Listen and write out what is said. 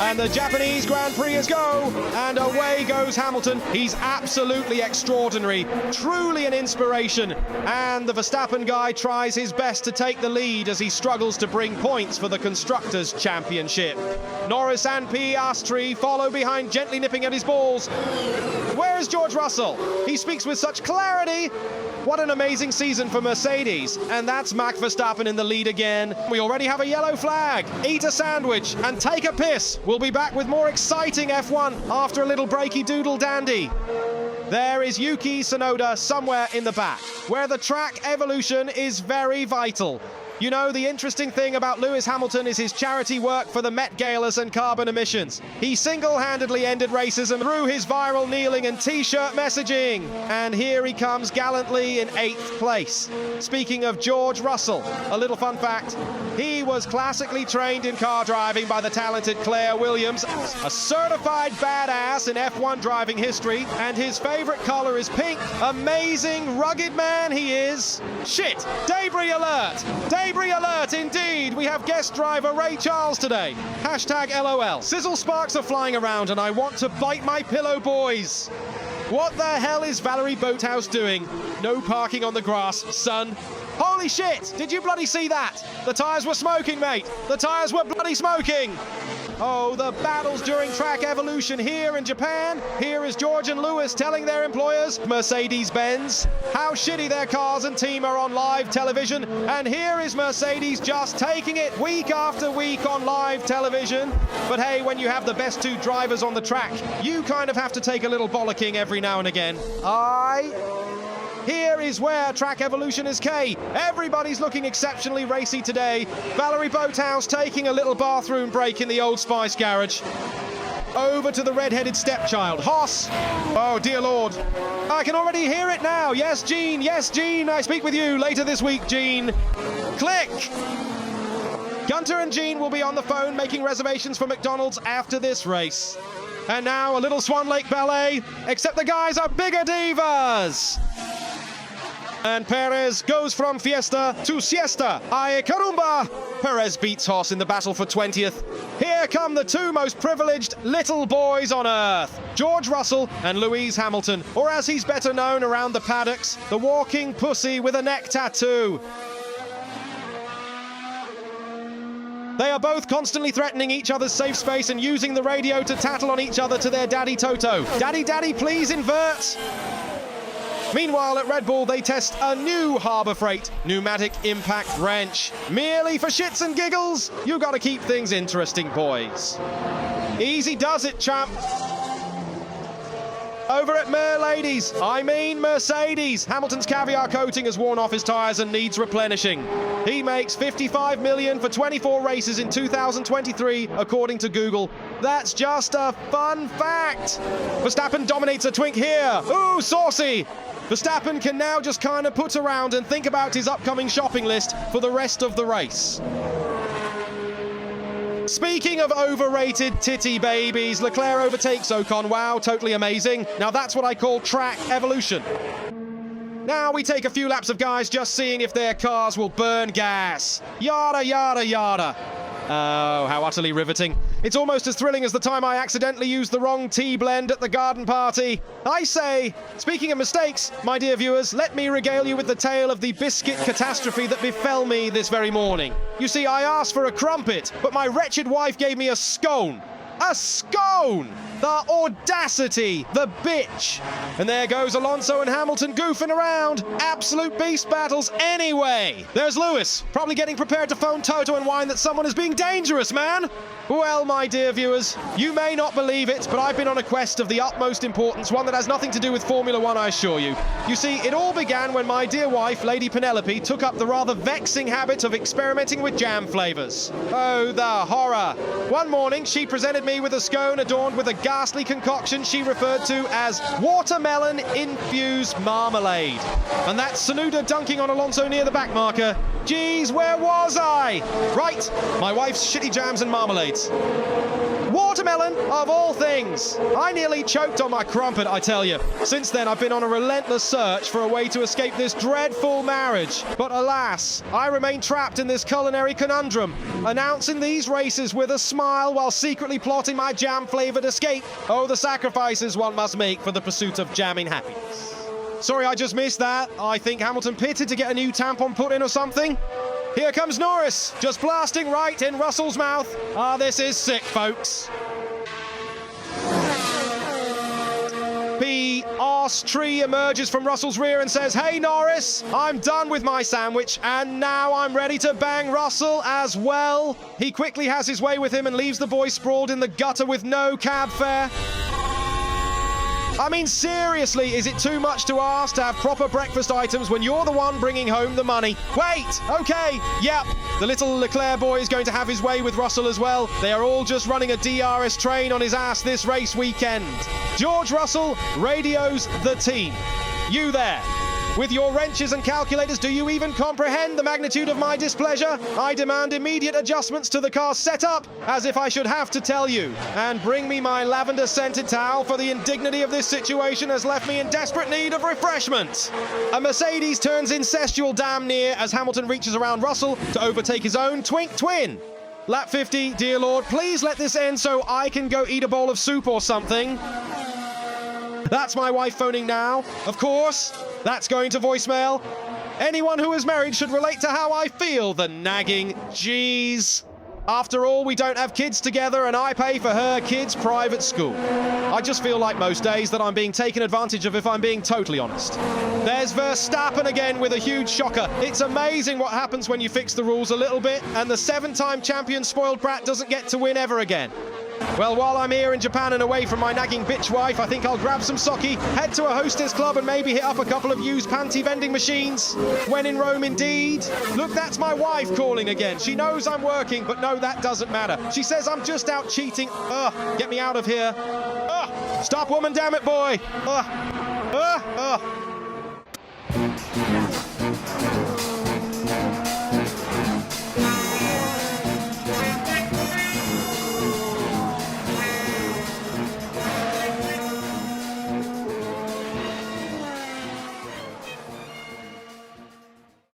And the Japanese Grand Prix is go, and away goes Hamilton. He's absolutely extraordinary, truly an inspiration. And the Verstappen guy tries his best to take the lead as he struggles to bring points for the Constructors' Championship. Norris and Piastri follow behind, gently nipping at his balls. Where is George Russell? He speaks with such clarity. What an amazing season for Mercedes. And that's Max Verstappen in the lead again. We already have a yellow flag. Eat a sandwich and take a piss. We'll be back with more exciting F1 after a little breaky doodle dandy. There is Yuki Tsunoda somewhere in the back, where the track evolution is very vital. You know, the interesting thing about Lewis Hamilton is his charity work for the Met Galas and carbon emissions. He single-handedly ended racism through his viral kneeling and t-shirt messaging. And here he comes gallantly in 8th place. Speaking of George Russell, a little fun fact, he was classically trained in car driving by the talented Claire Williams, a certified badass in F1 driving history, and his favorite color is pink. Amazing, rugged man he is. Shit, debris alert! Debris alert indeed! We have guest driver Ray Charles today. Hashtag LOL. Sizzle sparks are flying around and I want to bite my pillow, boys. What the hell is Valerie Boathouse doing? No parking on the grass, son. Holy shit! Did you bloody see that? The tyres were smoking, mate. The tyres were bloody smoking. Oh, the battles during track evolution here in Japan. Here is George and Lewis telling their employers, Mercedes-Benz, how shitty their cars and team are on live television. And here is Mercedes just taking it week after week on live television. But hey, when you have the best two drivers on the track, you kind of have to take a little bollocking every now and again. Here is where track evolution is K. Everybody's looking exceptionally racy today. Valerie Boathouse taking a little bathroom break in the Old Spice garage. Over to the red-headed stepchild, Haas. Oh, dear Lord. I can already hear it now. Yes, Gene. Yes, Gene. I speak with you later this week, Gene. Click. Gunter and Gene will be on the phone making reservations for McDonald's after this race. And now a little Swan Lake ballet, except the guys are bigger divas. And Perez goes from fiesta to siesta. Ay carumba! Perez beats Haas in the battle for 20th. Here come the two most privileged little boys on earth. George Russell and Lewis Hamilton, or as he's better known around the paddocks, the walking pussy with a neck tattoo. They are both constantly threatening each other's safe space and using the radio to tattle on each other to their daddy Toto. Daddy, daddy, please invert! Meanwhile, at Red Bull, they test a new Harbour Freight pneumatic impact wrench. Merely for shits and giggles, you gotta keep things interesting, boys. Easy does it, champ. Over at Mercedes, Hamilton's caviar coating has worn off his tyres and needs replenishing. He makes $55 million for 24 races in 2023, according to Google. That's just a fun fact. Verstappen dominates a twink here. Ooh, saucy. Verstappen can now just kind of put around and think about his upcoming shopping list for the rest of the race. Speaking of overrated titty babies, Leclerc overtakes Ocon. Wow, totally amazing. Now that's what I call track evolution. Now we take a few laps of guys just seeing if their cars will burn gas. Yada, yada, yada. Oh, how utterly riveting. It's almost as thrilling as the time I accidentally used the wrong tea blend at the garden party. I say, speaking of mistakes, my dear viewers, let me regale you with the tale of the biscuit catastrophe that befell me this very morning. You see, I asked for a crumpet, but my wretched wife gave me a scone. A scone! The audacity, the bitch. And there goes Alonso and Hamilton goofing around. Absolute beast battles anyway. There's Lewis, probably getting prepared to phone Toto and whine that someone is being dangerous, man. Well, my dear viewers, you may not believe it, but I've been on a quest of the utmost importance, one that has nothing to do with Formula One, I assure you. You see, it all began when my dear wife, Lady Penelope, took up the rather vexing habit of experimenting with jam flavours. Oh, the horror. One morning, she presented me with a scone adorned with a ghastly concoction she referred to as watermelon-infused marmalade. And that's Tsunoda dunking on Alonso near the back marker. Geez, where was I? Right, my wife's shitty jams and marmalades. Watermelon, of all things. I nearly choked on my crumpet, I tell you. Since then, I've been on a relentless search for a way to escape this dreadful marriage. But alas, I remain trapped in this culinary conundrum, announcing these races with a smile while secretly plotting my jam-flavoured escape. Oh, the sacrifices one must make for the pursuit of jamming happiness. Sorry, I just missed that. I think Hamilton pitted to get a new tampon put in or something. Here comes Norris, just blasting right in Russell's mouth. Ah, this is sick, folks. Prix emerges from Russell's rear and says, "Hey, Norris, I'm done with my sandwich, and now I'm ready to bang Russell as well." He quickly has his way with him and leaves the boy sprawled in the gutter with no cab fare. I mean, seriously, is it too much to ask to have proper breakfast items when you're the one bringing home the money? Wait, okay, yep, the little Leclerc boy is going to have his way with Russell as well. They are all just running a DRS train on his ass this race weekend. George Russell radios the team. You there. With your wrenches and calculators, do you even comprehend the magnitude of my displeasure? I demand immediate adjustments to the car's setup, as if I should have to tell you. And bring me my lavender-scented towel, for the indignity of this situation has left me in desperate need of refreshment. A Mercedes turns incestual damn near as Hamilton reaches around Russell to overtake his own twink twin. Lap 50, dear Lord, please let this end so I can go eat a bowl of soup or something. That's my wife phoning now, of course. That's going to voicemail. Anyone who is married should relate to how I feel, the nagging jeez. After all, we don't have kids together and I pay for her kids' private school. I just feel like most days that I'm being taken advantage of, if I'm being totally honest. There's Verstappen again with a huge shocker. It's amazing what happens when you fix the rules a little bit and the 7-time champion spoiled brat doesn't get to win ever again. Well, while I'm here in Japan and away from my nagging bitch wife, I think I'll grab some sake, head to a hostess club and maybe hit up a couple of used panty vending machines. When in Rome, indeed. Look, that's my wife calling again. She knows I'm working, but no, that doesn't matter. She says I'm just out cheating. Ugh, get me out of here. Ugh, stop, woman, damn it, boy. Ugh, ugh, ugh.